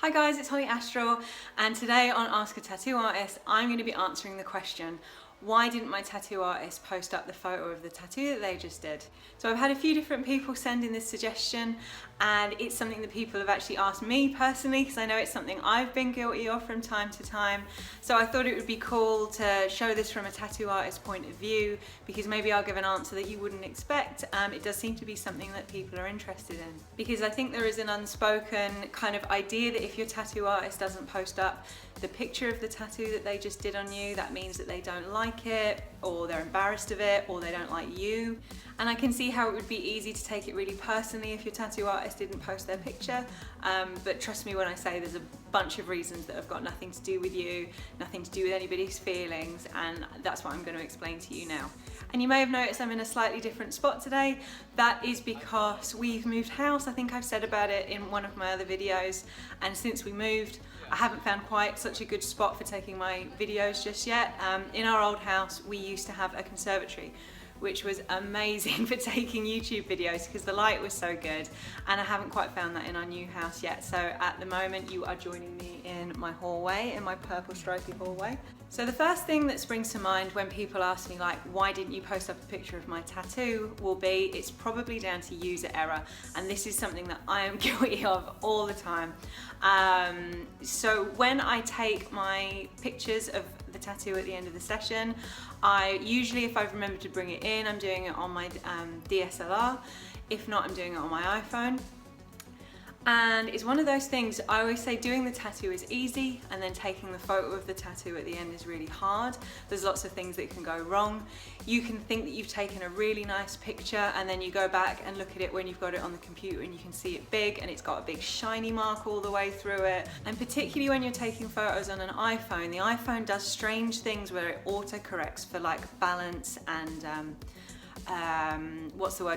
Hi guys, it's Holly Astral, and today on Ask a Tattoo Artist, I'm going to be answering the question, why didn't my tattoo artist post up the photo of the tattoo that they just did? So I've had a few different people send in this suggestion, and it's something that people have actually asked me personally, because I know it's something I've been guilty of from time to time. So I thought it would be cool to show this from a tattoo artist's point of view, because maybe I'll give an answer that you wouldn't expect. It does seem to be something that people are interested in, because I think there is an unspoken kind of idea that if your tattoo artist doesn't post up the picture of the tattoo that they just did on you, that means that they don't like it, or they're embarrassed of it, or they don't like you. And I can see how it would be easy to take it really personally if your tattoo artist didn't post their picture, but trust me when I say there's a bunch of reasons that have got nothing to do with you, nothing to do with anybody's feelings, and that's what I'm going to explain to you now. And you may have noticed I'm in a slightly different spot today. That is because we've moved house. I think I've said about it in one of my other videos, and since we moved, I haven't found quite such a good spot for taking my videos just yet. In our old house, we used to have a conservatory, which was amazing for taking YouTube videos because the light was so good, and I haven't quite found that in our new house yet. So at the moment you are joining me in my hallway, in my purple stripy hallway. So the first thing that springs to mind when people ask me like, why didn't you post up a picture of my tattoo, will be it's probably down to user error, and this is something that I am guilty of all the time. So when I take my pictures of the tattoo at the end of the session, I usually, if I've remembered to bring it in, I'm doing it on my DSLR. If not, I'm doing it on my iPhone. And it's one of those things, I always say doing the tattoo is easy, and then taking the photo of the tattoo at the end is really hard. There's lots of things that can go wrong. You can think that you've taken a really nice picture, and then you go back and look at it when you've got it on the computer and you can see it big, and it's got a big shiny mark all the way through it. And particularly when you're taking photos on an iPhone, the iPhone does strange things where it auto-corrects for like balance and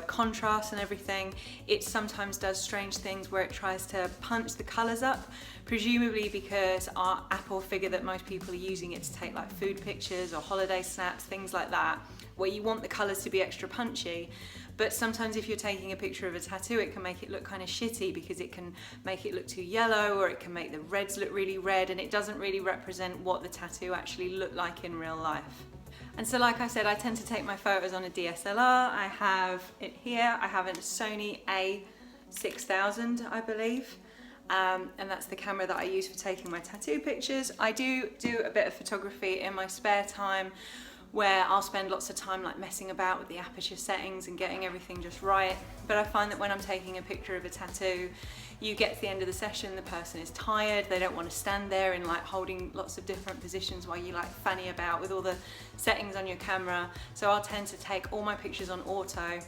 contrast and everything. It sometimes does strange things where it tries to punch the colors up, presumably because our Apple figure that most people are using it to take like food pictures or holiday snaps, things like that, where you want the colors to be extra punchy. But sometimes if you're taking a picture of a tattoo, it can make it look kind of shitty because it can make it look too yellow, or it can make the reds look really red, and it doesn't really represent what the tattoo actually looked like in real life. And so like I said, I tend to take my photos on a DSLR. I have it here. I have a Sony A6000, I believe. And that's the camera that I use for taking my tattoo pictures. I do a bit of photography in my spare time, where I'll spend lots of time like messing about with the aperture settings and getting everything just right. But I find that when I'm taking a picture of a tattoo, you get to the end of the session, the person is tired, they don't want to stand there in like holding lots of different positions while you like fanny about with all the settings on your camera. So I'll tend to take all my pictures on auto,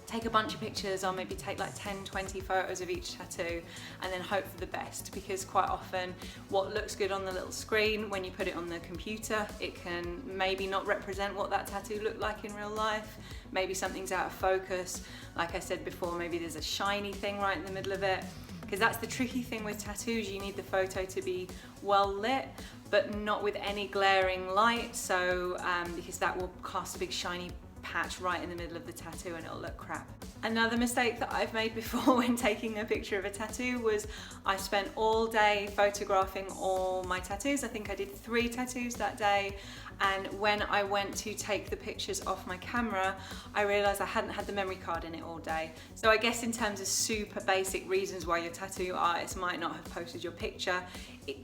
take a bunch of pictures. I'll maybe take like 10-20 photos of each tattoo, and then hope for the best, because quite often what looks good on the little screen, when you put it on the computer, it can maybe not represent what that tattoo looked like in real life. Maybe something's out of focus. Like I said before, maybe there's a shiny thing right in the middle of it, because that's the tricky thing with tattoos. You need the photo to be well lit, but not with any glaring light, so because that will cast a big shiny patch right in the middle of the tattoo and it'll look crap. Another mistake that I've made before when taking a picture of a tattoo was I spent all day photographing all my tattoos. I think I did 3 tattoos that day, and when I went to take the pictures off my camera, I realized I hadn't had the memory card in it all day. So I guess in terms of super basic reasons why your tattoo artist might not have posted your picture,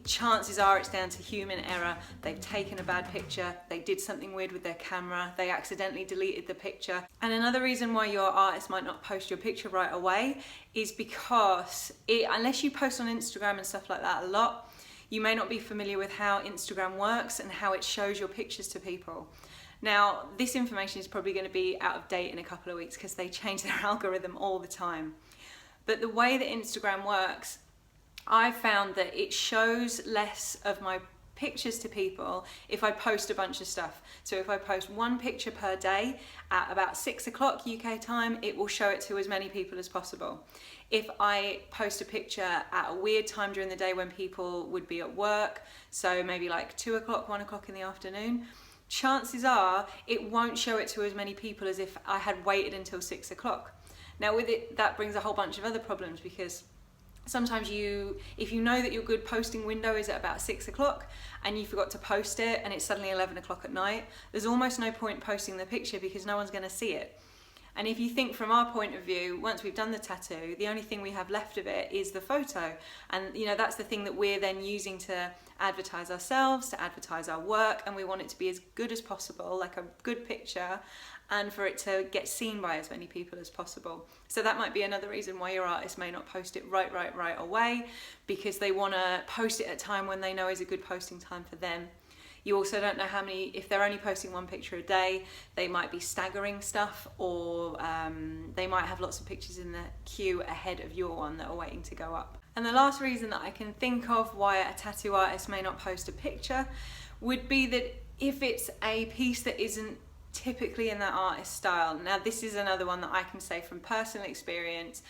chances are it's down to human error. They've taken a bad picture, they did something weird with their camera, they accidentally deleted the picture. And another reason why your artist might not post your picture right away is because unless you post on Instagram and stuff like that a lot, you may not be familiar with how Instagram works and how it shows your pictures to people. Now, this information is probably going to be out of date in a couple of weeks because they change their algorithm all the time. But the way that Instagram works, I found that it shows less of my pictures to people if I post a bunch of stuff. So if I post 1 picture per day at about 6 o'clock UK time, it will show it to as many people as possible. If I post a picture at a weird time during the day when people would be at work, so maybe like 2 o'clock, 1 o'clock in the afternoon, chances are it won't show it to as many people as if I had waited until 6 o'clock. Now with it, that brings a whole bunch of other problems, because Sometimes if you know that your good posting window is at about 6 o'clock and you forgot to post it and it's suddenly 11 o'clock at night, there's almost no point posting the picture because no one's going to see it. And if you think from our point of view, once we've done the tattoo, the only thing we have left of it is the photo. And you know, that's the thing that we're then using to advertise ourselves, to advertise our work, and we want it to be as good as possible, like a good picture, and for it to get seen by as many people as possible. So that might be another reason why your artist may not post it right away, because they want to post it at a time when they know is a good posting time for them. You also don't know how many, if they're only posting one picture a day, they might be staggering stuff, or they might have lots of pictures in the queue ahead of your one that are waiting to go up. And the last reason that I can think of why a tattoo artist may not post a picture would be that if it's a piece that isn't typically in that artist style. Now this is another one that I can say from personal experience.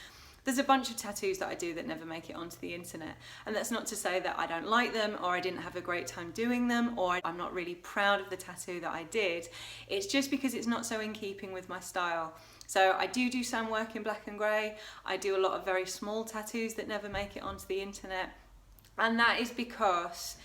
There's a bunch of tattoos that I do that never make it onto the internet, and that's not to say that I don't like them, or I didn't have a great time doing them, or I'm not really proud of the tattoo that I did. It's just because it's not so in keeping with my style. So I do some work in black and grey. I do a lot of very small tattoos that never make it onto the internet, and that is because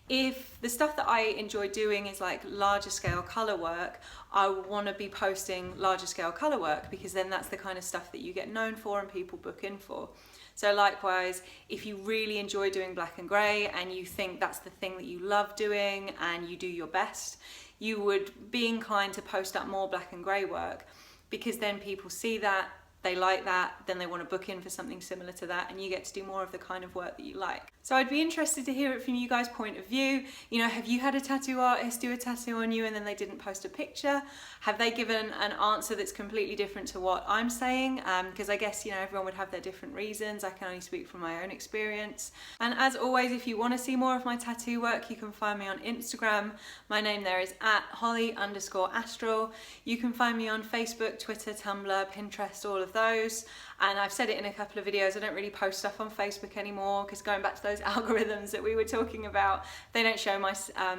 if the stuff that I enjoy doing is like larger scale colour work, I want to be posting larger scale colour work, because then that's the kind of stuff that you get known for and people book in for. So likewise, if you really enjoy doing black and grey and you think that's the thing that you love doing and you do your best, you would be inclined to post up more black and grey work, because then people see that, they like that, then they want to book in for something similar to that, and you get to do more of the kind of work that you like. So I'd be interested to hear it from you guys' point of view. You know, have you had a tattoo artist do a tattoo on you and then they didn't post a picture? Have they given an answer that's completely different to what I'm saying? Because I guess, you know, everyone would have their different reasons. I can only speak from my own experience. And as always, if you want to see more of my tattoo work, you can find me on Instagram. My name there is @holly_astral. You can find me on Facebook, Twitter, Tumblr, Pinterest, all of those. And I've said it in a couple of videos, I don't really post stuff on Facebook anymore, because going back to those algorithms that we were talking about, they don't show my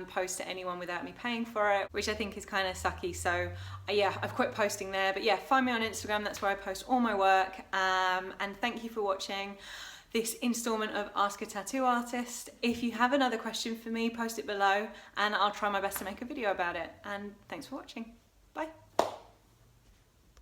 post to anyone without me paying for it, which I think is kind of sucky. So yeah, I've quit posting there. But yeah, find me on Instagram, that's where I post all my work. And thank you for watching this installment of Ask a Tattoo Artist. If you have another question for me, post it below and I'll try my best to make a video about it. And thanks for watching.